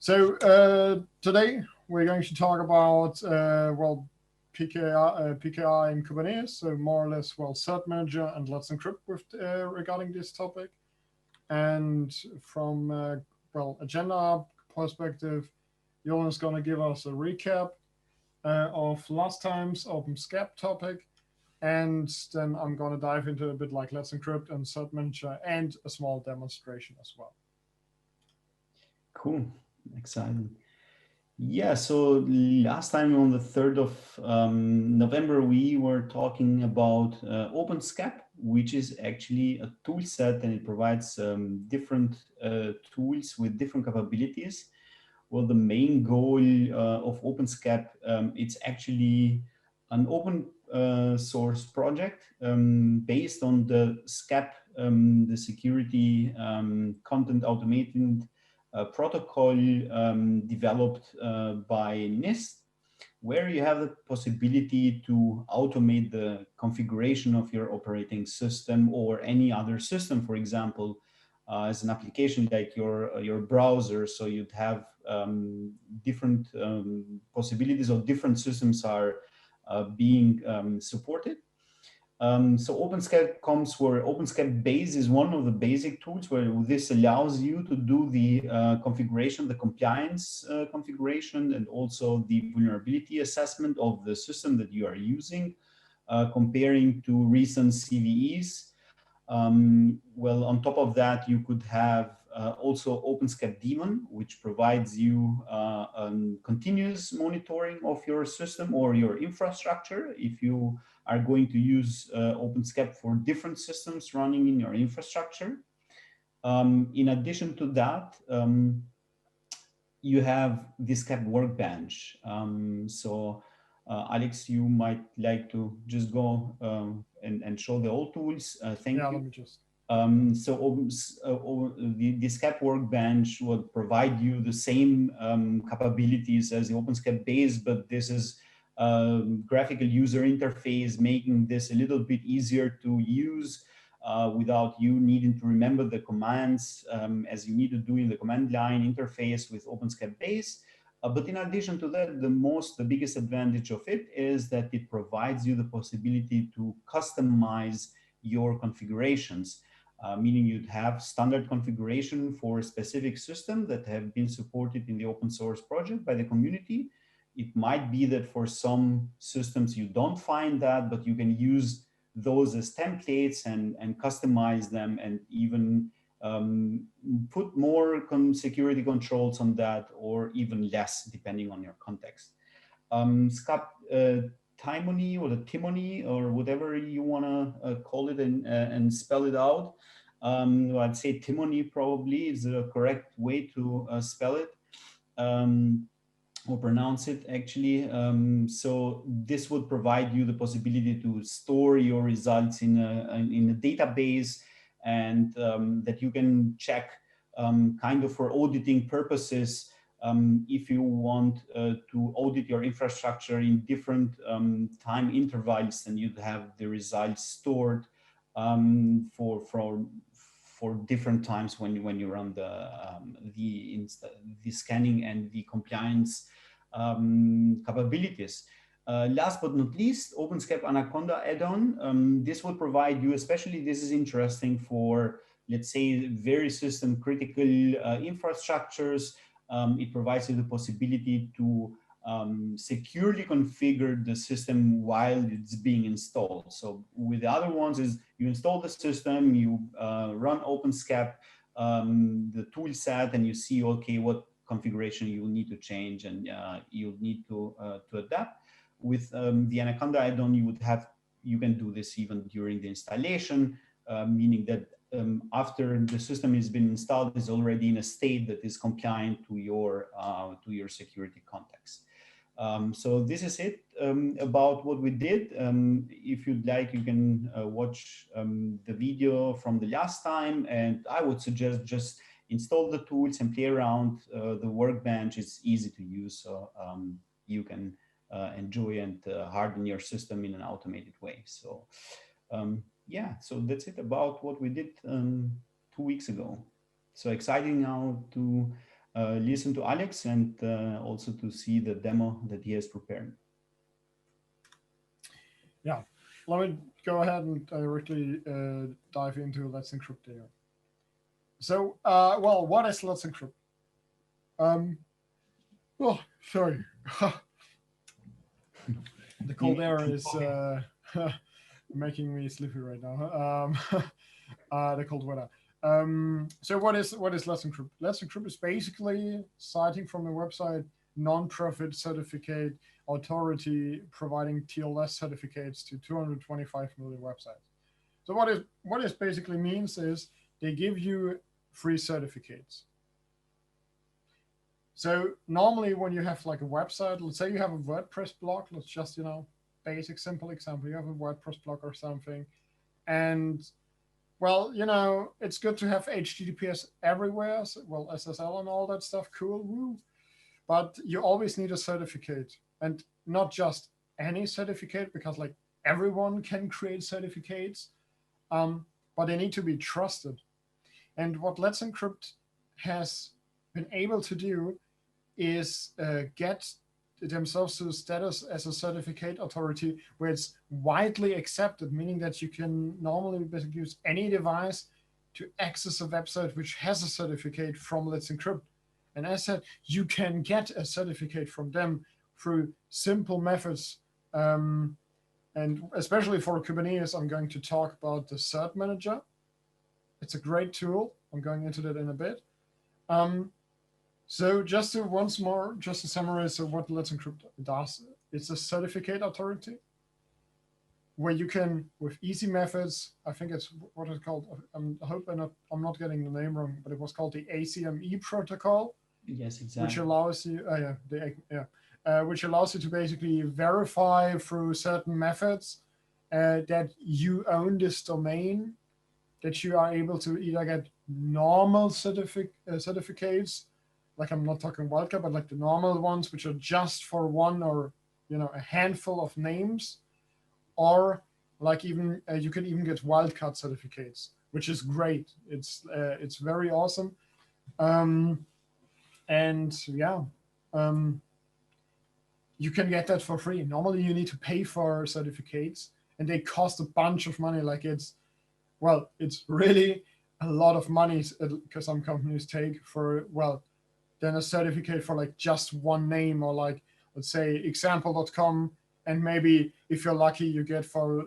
Today we're going to talk about PKI in Kubernetes. So more or less, Cert-Manager and Let's Encrypt with regarding this topic. And from agenda perspective, Jurlind is going to give us a recap of last time's OpenSCAP topic, and then I'm going to dive into a bit like Let's Encrypt and Cert-Manager and a small demonstration as well. Cool, exciting. Yeah, so last time on the 3rd of November, we were talking about OpenSCAP, which is actually a tool set, and it provides different tools with different capabilities. Well, the main goal of OpenSCAP, it's actually an open source project based on the SCAP, the security content automated protocol developed by NIST, where you have the possibility to automate the configuration of your operating system or any other system, for example, as an application like your browser. So you'd have different possibilities of different systems are being supported. So OpenSCAP comes where OpenSCAP base is one of the basic tools where this allows you to do the configuration, the compliance configuration, and also the vulnerability assessment of the system that you are using, comparing to recent CVEs. Well, on top of that, you could have also OpenSCAP daemon, which provides you continuous monitoring of your system or your infrastructure if you are going to use OpenSCAP for different systems running in your infrastructure. In addition to that, you have the SCAP workbench. Alex, you might like to just go and show the old tools. Thank you. Let me just. The SCAP workbench will provide you the same capabilities as the OpenSCAP base, but this is graphical user interface, making this a little bit easier to use without you needing to remember the commands as you need to do in the command line interface with OpenSCAP base. But in addition to that, the biggest advantage of it is that it provides you the possibility to customize your configurations, meaning you'd have standard configuration for a specific system that have been supported in the open source project by the community. It might be that for some systems you don't find that, but you can use those as templates and customize them and even put more security controls on that, or even less, depending on your context. SCAP Timony or the Timony or whatever you want to call it and spell it out. Well, I'd say Timony probably is the correct way to spell it. Or pronounce it actually. So this would provide you the possibility to store your results in a database, and that you can check kind of for auditing purposes. If you want to audit your infrastructure in different time intervals, then you'd have the results stored for different times when you run the scanning and the compliance capabilities. Last but not least, OpenSCAP Anaconda add-on. This will provide you, especially this is interesting for, let's say, very system critical infrastructures. It provides you the possibility to securely configure the system while it's being installed. So with the other ones is you install the system, you run OpenSCAP, the tool set, and you see, okay, what configuration you will need to change and you'll need to adapt. With the Anaconda add-on, you can do this even during the installation, meaning that after the system has been installed, is already in a state that is compliant to your security context. So this is it about what we did. If you'd like, you can watch the video from the last time, and I would suggest just install the tools and play around. The workbench is easy to use, so you can enjoy and harden your system in an automated way. So yeah, so that's it about what we did 2 weeks ago. So exciting now to listen to Alex and also to see the demo that he has prepared. Yeah, let me go ahead and directly dive into Let's Encrypt here. So, well, what is Let's Encrypt? Oh, sorry. The cold air is making me sleepy right now. The cold weather. So what is Let's Encrypt? Let's Encrypt is basically, citing from the website, non-profit certificate authority providing TLS certificates to 225 million websites. So what it basically means is they give you free certificates. So normally when you have like a website, let's say you have a WordPress blog, let's just, basic, simple example, you have a WordPress blog or something, and well, it's good to have HTTPS everywhere, so, well, SSL and all that stuff, cool, woo. But you always need a certificate, and not just any certificate, because like everyone can create certificates, but they need to be trusted. And what Let's Encrypt has been able to do is get themselves to status as a certificate authority where it's widely accepted, meaning that you can normally basically use any device to access a website which has a certificate from Let's Encrypt. And as I said, you can get a certificate from them through simple methods. And especially for Kubernetes, I'm going to talk about the Cert-Manager. It's a great tool. I'm going into that in a bit. So just to summarize what Let's Encrypt does, it's a certificate authority where you can, with easy methods, I think it's what it's called. I hope I'm not getting the name wrong, but it was called the ACME protocol. Yes, exactly. Which allows you, which allows you to basically verify through certain methods that you own this domain, that you are able to either get normal certificates. Like I'm not talking wildcard, but like the normal ones, which are just for one or a handful of names, or like even you can even get wildcard certificates, which is great. It's very awesome, and yeah, you can get that for free. Normally, you need to pay for certificates, and they cost a bunch of money. Like it's really a lot of money because some companies take for then a certificate for like just one name, or like, let's say example.com, and maybe if you're lucky you get for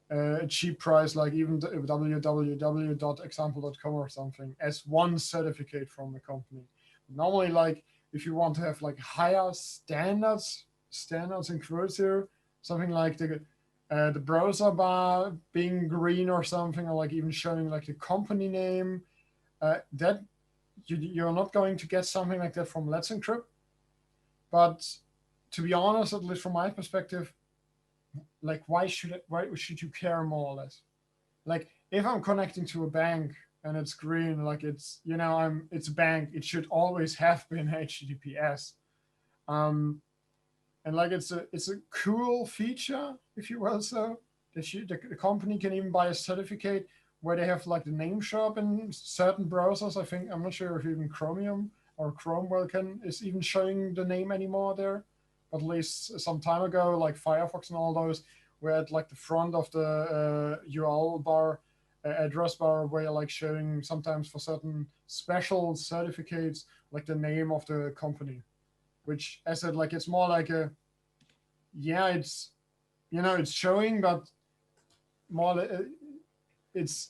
a cheap price, like even www.example.com or something, as one certificate from the company. Normally, like if you want to have like higher standards in quotes here, something like the browser bar being green or something, or like even showing like the company name, that you're not going to get something like that from Let's Encrypt. But to be honest, at least from my perspective, like why should you care, more or less? Like if I'm connecting to a bank and it's green, like it's it's a bank, it should always have been HTTPS. And like it's a cool feature, if you will, so that the company can even buy a certificate where they have like the name show up in certain browsers. I think, I'm not sure if even Chromium or Chrome is even showing the name anymore there. But at least some time ago, like Firefox and all those, were at like the front of the URL bar, address bar, where you're like showing sometimes for certain special certificates, like the name of the company, which I said, like, it's more like it's showing, but more, it's,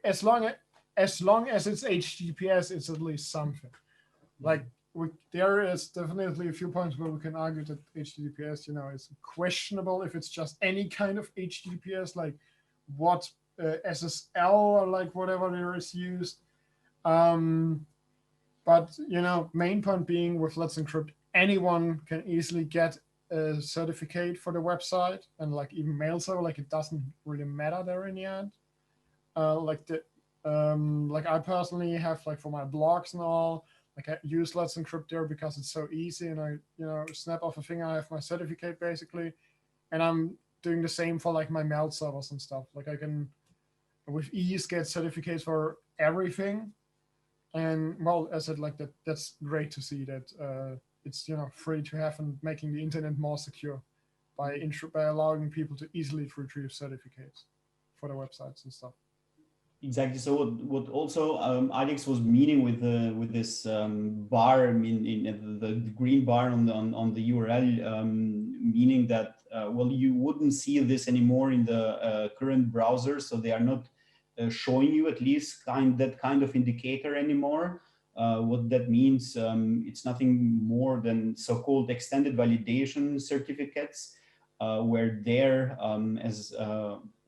as long as it's HTTPS, it's at least something. Like there is definitely a few points where we can argue that HTTPS, is questionable if it's just any kind of HTTPS, like what SSL or like whatever there is used. But main point being, with Let's Encrypt, anyone can easily get a certificate for the website, and like even mail server, like it doesn't really matter there in the end. Like I personally have, like for my blogs and all, like I use Let's Encrypt there because it's so easy, and I snap off a finger, I have my certificate basically, and I'm doing the same for like my mail servers and stuff. Like I can with ease get certificates for everything, And well, as I said, like that's great to see that it's free to have and making the internet more secure by allowing people to easily retrieve certificates for their websites and stuff. Exactly. So what also Alex was meaning with this bar, I mean, in the green bar on the URL, meaning that well, you wouldn't see this anymore in the current browser, so they are not showing you at least that kind of indicator anymore. What that means, it's nothing more than so-called extended validation certificates, where there, as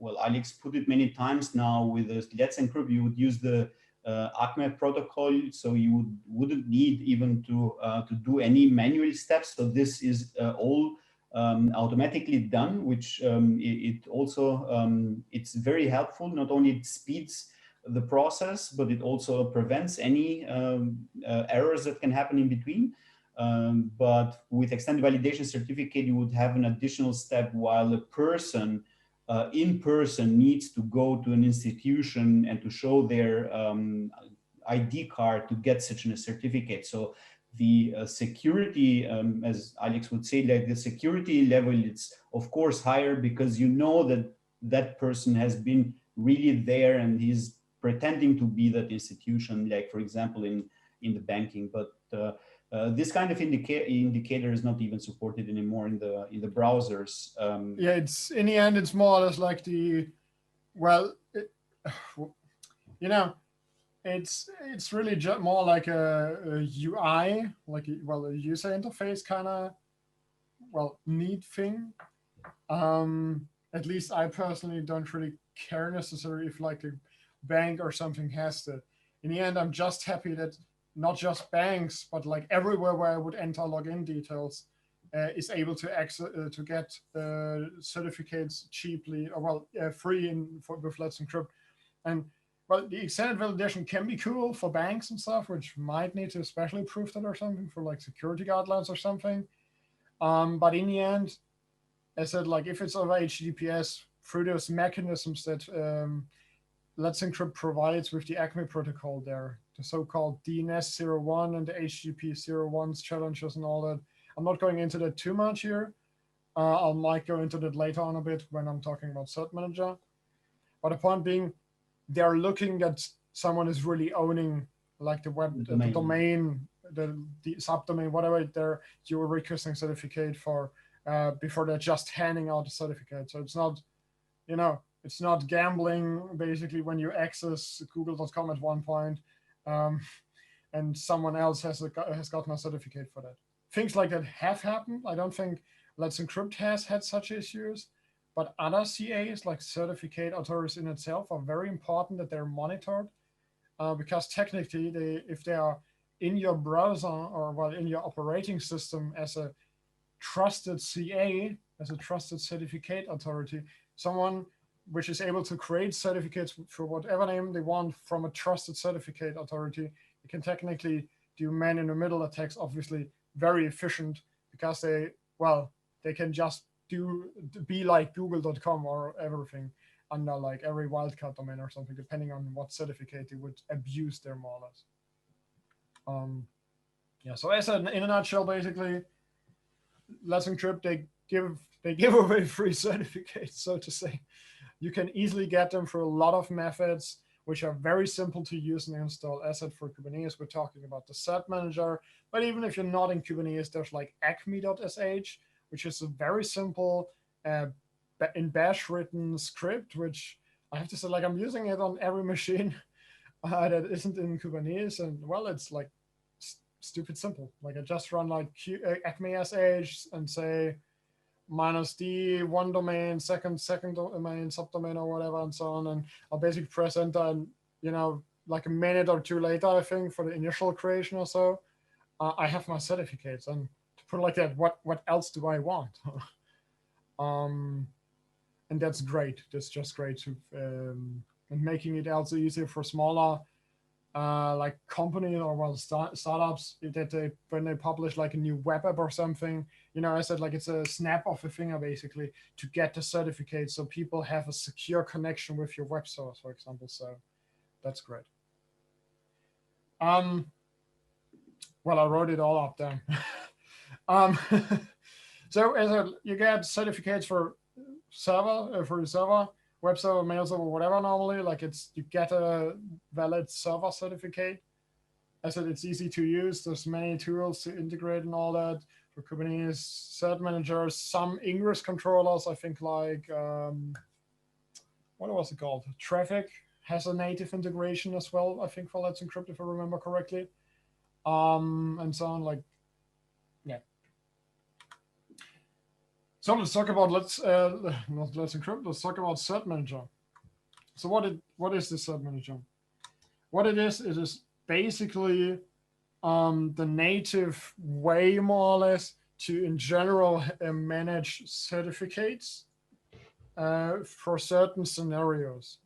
well, Alex put it many times now, with the Let's Encrypt, you would use the ACME protocol, so you wouldn't need even to do any manual steps. So this is all automatically done, which it also it's very helpful. Not only it speeds the process, but it also prevents any errors that can happen in between. But with extended validation certificate, you would have an additional step while a person in person needs to go to an institution and to show their ID card to get such a certificate. So the security, as Alex would say, like the security level, it's of course higher because you know that that person has been really there and he's pretending to be that institution, like for example in the banking. But this kind of indicator is not even supported anymore in the browsers. Yeah, it's in the end, it's more or less like it's really just more like a UI, like a user interface kind of neat thing. At least I personally don't really care necessarily if like a bank or something has that. In the end, I'm just happy that not just banks, but like everywhere where I would enter login details is able to get certificates cheaply or free with Let's Encrypt. And well, the extended validation can be cool for banks and stuff, which might need to especially prove that or something for like security guidelines or something. But in the end, as I said, like if it's over HTTPS through those mechanisms that Let's Encrypt provides with the ACME protocol there, the so-called DNS 01 and the HTTP 01s challenges and all that. I'm not going into that too much here. I might go into that later on a bit when I'm talking about Cert-Manager. But the point being, they're looking that someone is really owning like the web, the domain, the subdomain, whatever you're requesting certificate for before they're just handing out a certificate. So it's not, it's not gambling basically when you access google.com at one point and someone else has gotten a certificate for that. Things like that have happened. I don't think Let's Encrypt has had such issues, but other CAs like certificate authorities in itself are very important that they're monitored because technically if they are in your browser or in your operating system as a trusted CA, as a trusted certificate authority, someone which is able to create certificates for whatever name they want from a trusted certificate authority, you can technically do man-in-the-middle attacks, obviously very efficient because they can just be like google.com or everything under like every wildcard domain or something, depending on what certificate they would abuse there more or less. So as in a nutshell, basically, Let's Encrypt, they give away free certificates, so to say. You can easily get them through a lot of methods, which are very simple to use and install. As said, for Kubernetes, we're talking about the Cert-Manager. But even if you're not in Kubernetes, there's like acme.sh, which is a very simple in bash written script, which I have to say, like I'm using it on every machine that isn't in Kubernetes. And well, it's like stupid simple. Like I just run like acme.sh and say -d one domain, second domain, subdomain or whatever, and so on. And I'll basically press enter, and like a minute or two later, I think, for the initial creation or so, I have my certificates. And to put it like that, what else do I want? And that's great. That's just great to and making it also easier for smaller like companies or startups that when they publish like a new web app or something, I said like it's a snap of a finger basically to get the certificate, so people have a secure connection with your web source, for example. So that's great. Well, I wrote it all up then. So you get certificates for server, for the server, web server, mail server, whatever. Normally, like you get a valid server certificate. I said it's easy to use. There's many tools to integrate and all that for Kubernetes, Cert-Manager, some ingress controllers. I think like what was it called? Traffic has a native integration as well. I think for Let's Encrypt, if I remember correctly, and so on. Like, yeah. So let's talk about not Let's Encrypt. Let's talk about Cert-Manager. So what is this Cert-Manager? What it is basically the native way, more or less, to in general manage certificates for certain scenarios.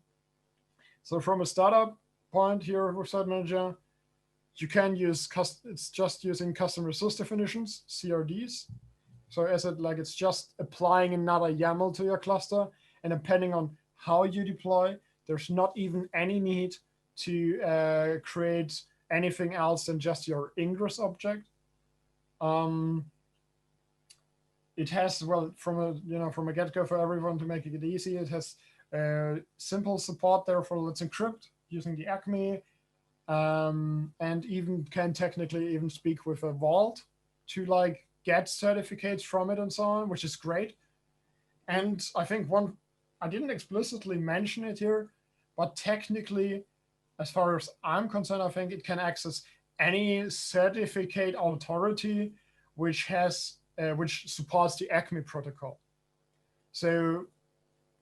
So from a startup point here with Cert-Manager, you can use it's just using custom resource definitions, CRDs. So as it's just applying another YAML to your cluster, and depending on how you deploy, there's not even any need to create anything else than just your ingress object. It has, well, from a get-go for everyone to make it easy. It has simple support there for Let's Encrypt using the ACME, and even can technically even speak with a vault to get certificates from it and so on, which is great. And I think I didn't explicitly mention it here, but technically, as far as I'm concerned, I think it can access any certificate authority which supports the ACME protocol. So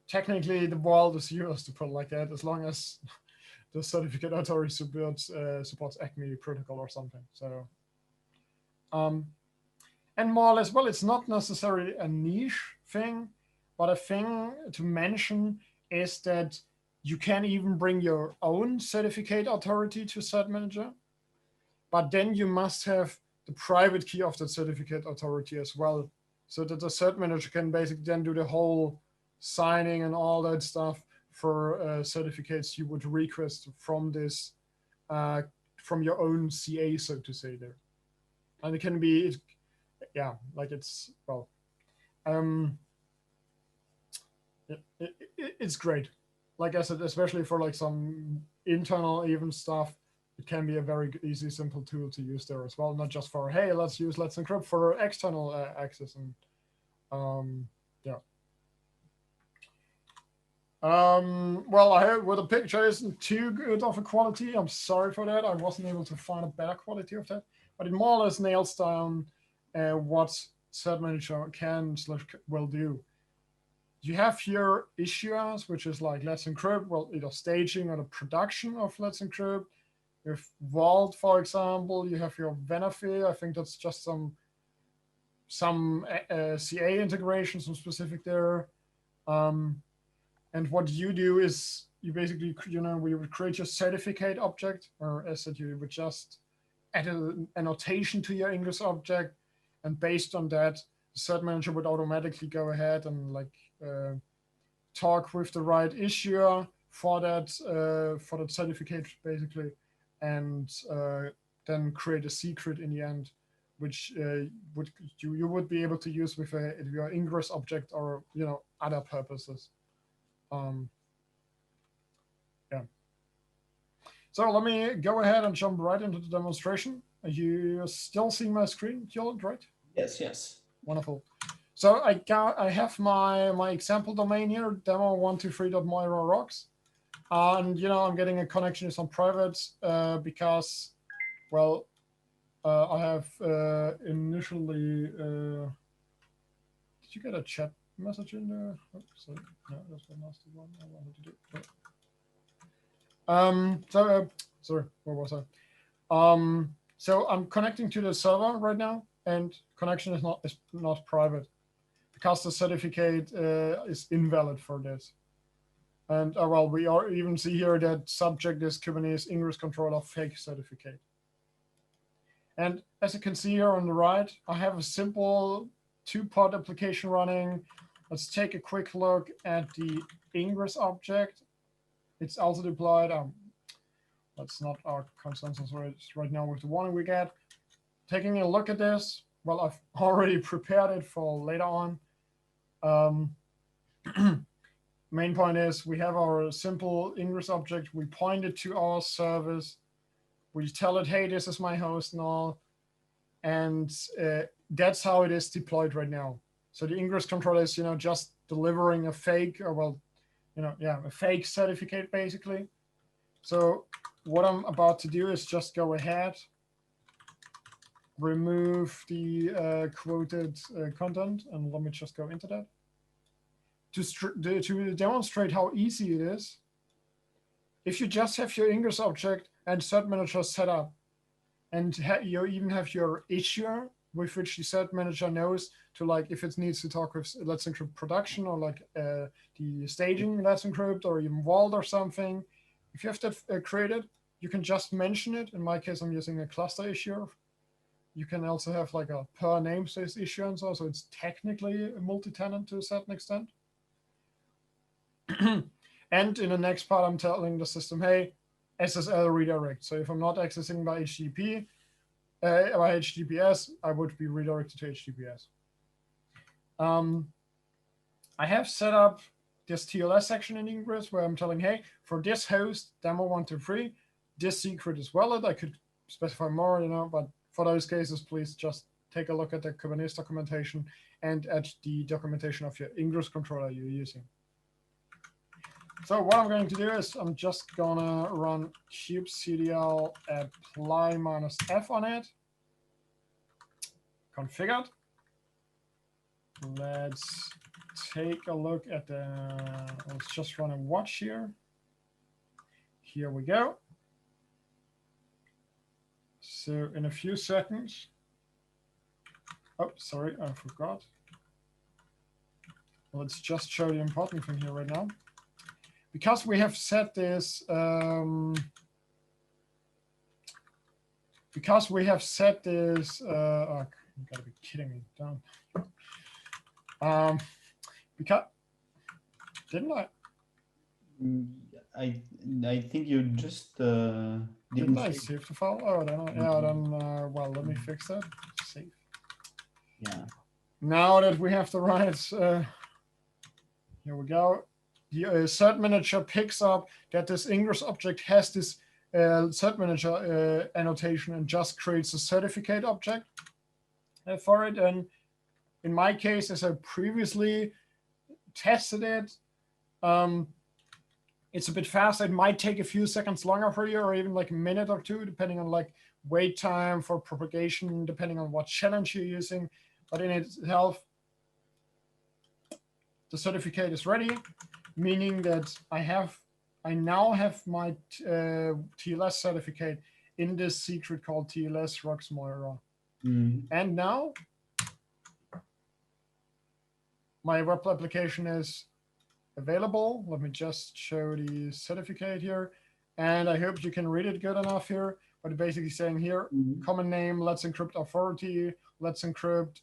technically, the vault is yours, to put it like that, as long as the certificate authority supports ACME protocol or something. So, and more or less, well, it's not necessarily a niche thing, but a thing to mention is that you can even bring your own certificate authority to Cert-Manager, but then you must have the private key of the certificate authority as well, so that the Cert-Manager can basically then do the whole signing and all that stuff for certificates you would request from this, from your own CA, so to say there. And it can be, yeah, well, it's great. Like I said, especially for some internal even stuff, it can be a very easy, simple tool to use there as well. Not just for, hey, let's Encrypt for external access. And yeah. Well, I heard the picture isn't too good of a quality. I'm sorry for that. I wasn't able to find a better quality of that, but it more or less nails down what Cert-Manager will do. You have your issuers, which is like Let's Encrypt, well, either staging or the production of Let's Encrypt. You have Vault, for example. You have your Venafi. I think that's just some CA integration, some specific there. And what you do is you basically, we would create your certificate object, or as said, you would just add a annotation to your ingress object, and based on that, the Cert-Manager would automatically go ahead and talk with the right issuer for that certificate, basically, and then create a secret in the end, which you would be able to use with your ingress object or other purposes. Yeah. So let me go ahead and jump right into the demonstration. You still see my screen, Jurlind, right? Yes. Wonderful. So I have my example domain here, demo123.moira.rocks. And I'm getting a connection to some private because, well, I have initially. Did you get a chat message in there? Oh, sorry. No, that's the last one I wanted to do. Sorry, where was I? So I'm connecting to the server right now, and connection is not private because the certificate is invalid for this. And well, we even see here that subject is Kubernetes ingress controller fake certificate. And as you can see here on the right, I have a simple two-part application running. Let's take a quick look at the ingress object. It's also deployed. That's not our consensus right now with the warning we get. Taking a look at this, well, I've already prepared it for later on. Main point is we have our simple ingress object. We point it to our service. We tell it, hey, this is my host and all. And that's how it is deployed right now. So the ingress controller is, just delivering a fake, or well, a fake certificate basically. So what I'm about to do is just go ahead, remove the quoted content, and let me just go into that. To demonstrate how easy it is, if you just have your ingress object and Cert-Manager set up, and you even have your issuer with which the Cert-Manager knows to, like, if it needs to talk with Let's Encrypt production, or like the staging Let's Encrypt, or even Vault or something. If you have that created, you can just mention it. In my case, I'm using a cluster issuer. You can also have like a per namespace issue and so it's technically a multi-tenant to a certain extent. And in the next part, I'm telling the system, hey, SSL redirect. So if I'm not accessing by HTTP, by HTTPS, I would be redirected to HTTPS. I have set up this TLS section in Ingress where I'm telling, hey, for this host, demo123, this secret is valid. I could specify more, but for those cases, please just take a look at the Kubernetes documentation and at the documentation of your Ingress controller you're using. So what I'm going to do is I'm just gonna run kubectl apply -f on it. Configured. Let's take a look at let's just run a watch here. Here we go. So in a few seconds, oh, sorry, I forgot. Let's just show the important thing here right now. Because we have set this, oh, you gotta be kidding me, don't. Because, didn't I? I think you just didn't I save the file? Oh, then well, let me fix that. Save. Yeah. Now that we have the right, here we go. The Cert-Manager picks up that this ingress object has this Cert-Manager annotation and just creates a certificate object for it. And in my case, as I previously tested it, it's a bit fast. It might take a few seconds longer for you, or even like a minute or two, depending on like wait time for propagation, depending on what challenge you're using. But in itself, the certificate is ready, meaning that I now have my TLS certificate in this secret called TLS Rocks Moira. And now my web application is available. Let me just show the certificate here. And I hope you can read it good enough here. But basically saying here, common name, Let's Encrypt authority, Let's Encrypt,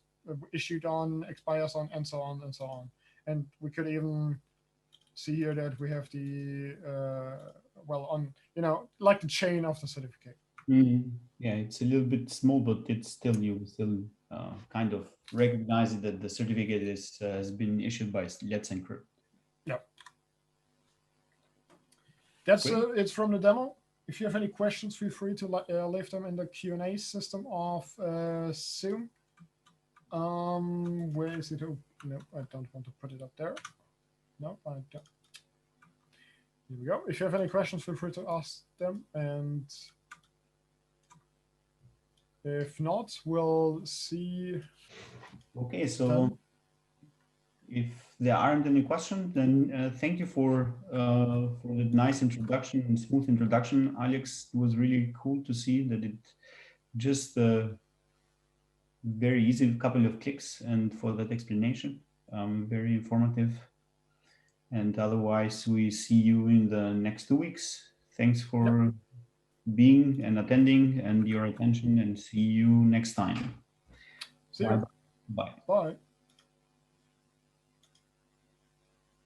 issued on, expires on, and so on and so on. And we could even see here that we have the, well, on, like the chain of the certificate. Yeah, it's a little bit small, but it's still, you still kind of recognize that the certificate has been issued by Let's Encrypt. Yep. That's it's from the demo. If you have any questions, feel free to leave them in the Q&A system of Zoom. Where is it? Oh, no, I don't want to put it up there. No, I don't. Here we go. If you have any questions, feel free to ask them. And if not, we'll see. Okay, so if there aren't any questions, then thank you for the nice introduction and smooth introduction, Alex. It was really cool to see that it just very easy, couple of clicks, and for that explanation, very informative. And otherwise, we see you in the next 2 weeks. Thanks for being and attending and your attention, and see you next time. See you. Bye. Bye.